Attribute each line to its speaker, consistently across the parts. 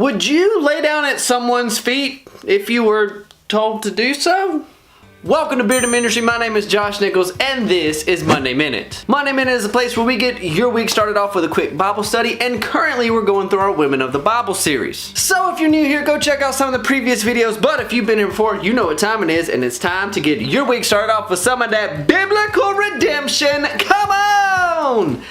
Speaker 1: Would you lay down at someone's feet if you were told to do so? Welcome to Bearded Ministry. My name is Josh Nichols and this is Monday Minute. Monday Minute is a place where we get your week started off with a quick Bible study, and currently we're going through our Women of the Bible series. So if you're new here, go check out some of the previous videos, but if you've been here before, you know what time it is, and it's time to get your week started off with some of that biblical redemption. Come on!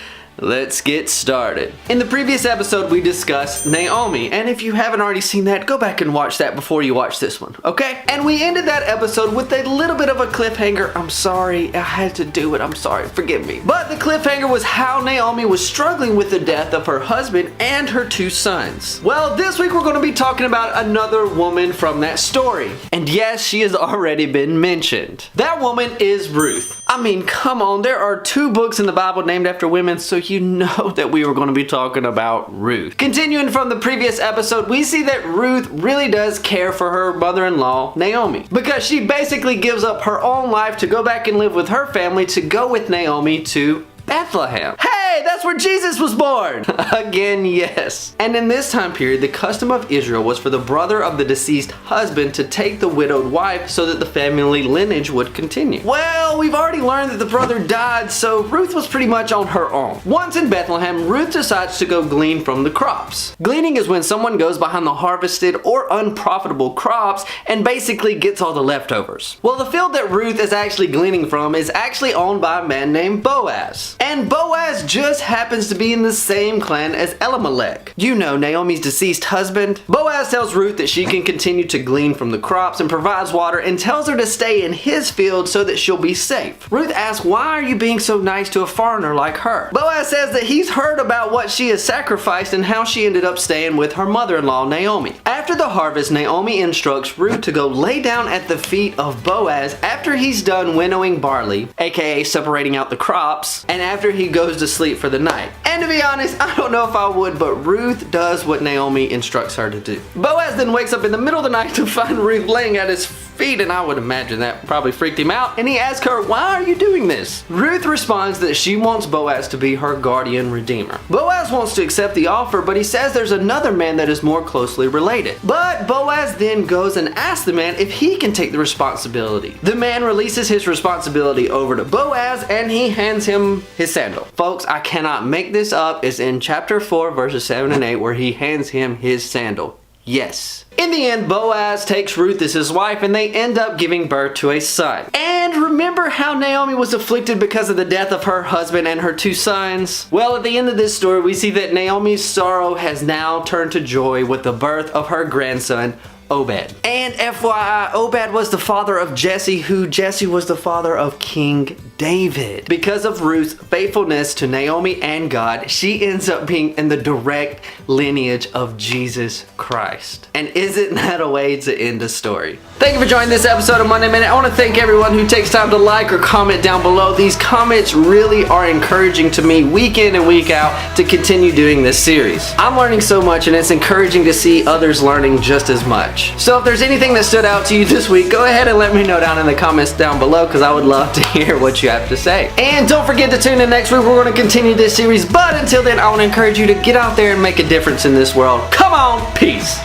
Speaker 1: Let's get started. In the previous episode, we discussed Naomi, and if you haven't already seen that, go back and watch that before you watch this one, okay? And we ended that episode with a little bit of a cliffhanger. I'm sorry, I had to do it. I'm sorry, forgive me. But the cliffhanger was how Naomi was struggling with the death of her husband and her two sons. Well, this week we're going to be talking about another woman from that story. And yes, she has already been mentioned. That woman is Ruth. I mean, come on, there are 2 books in the Bible named after women, so you know that we were going to be talking about Ruth. Continuing from the previous episode, we see that Ruth really does care for her mother-in-law, Naomi, because she basically gives up her own life to go back and live with her family to go with Naomi to Bethlehem. Hey, that's where Jesus was born! Again, yes. And in this time period, the custom of Israel was for the brother of the deceased husband to take the widowed wife so that the family lineage would continue. Well, we've already learned that the brother died, so Ruth was pretty much on her own. Once in Bethlehem, Ruth decides to go glean from the crops. Gleaning is when someone goes behind the harvested or unprofitable crops and basically gets all the leftovers. Well, the field that Ruth is actually gleaning from is actually owned by a man named Boaz. And Boaz just happens to be in the same clan as Elimelech. You know, Naomi's deceased husband. Boaz tells Ruth that she can continue to glean from the crops and provides water, and tells her to stay in his field so that she'll be safe. Ruth asks, why are you being so nice to a foreigner like her? Boaz says that he's heard about what she has sacrificed and how she ended up staying with her mother-in-law, Naomi. After the harvest, Naomi instructs Ruth to go lay down at the feet of Boaz after he's done winnowing barley, aka separating out the crops, and after he goes to sleep for the night. And to be honest, I don't know if I would, but Ruth does what Naomi instructs her to do. Boaz then wakes up in the middle of the night to find Ruth laying at his feet, and I would imagine that probably freaked him out, and he asks her, why are you doing this? Ruth responds that she wants Boaz to be her guardian redeemer. Boaz wants to accept the offer, but he says there's another man that is more closely related. But Boaz then goes and asks the man if he can take the responsibility. The man releases his responsibility over to Boaz, and he hands him his sandal. Folks, I cannot make this up. It's in chapter 4 verses 7 and 8 where he hands him his sandal. Yes. In the end, Boaz takes Ruth as his wife, and they end up giving birth to a son. And remember how Naomi was afflicted because of the death of her husband and her 2 sons? Well, at the end of this story, we see that Naomi's sorrow has now turned to joy with the birth of her grandson, Obed. And FYI, Obed was the father of Jesse, who Jesse was the father of King David. Because of Ruth's faithfulness to Naomi and God, she ends up being in the direct lineage of Jesus Christ. And isn't that a way to end a story? Thank you for joining this episode of Monday Minute. I want to thank everyone who takes time to like or comment down below. These comments really are encouraging to me week in and week out to continue doing this series. I'm learning so much, and it's encouraging to see others learning just as much. So if there's anything that stood out to you this week, go ahead and let me know down in the comments down below, because I would love to hear what you have to say. And don't forget to tune in next week. We're going to continue this series, but until then, I want to encourage you to get out there and make a difference in this world. Come on, peace.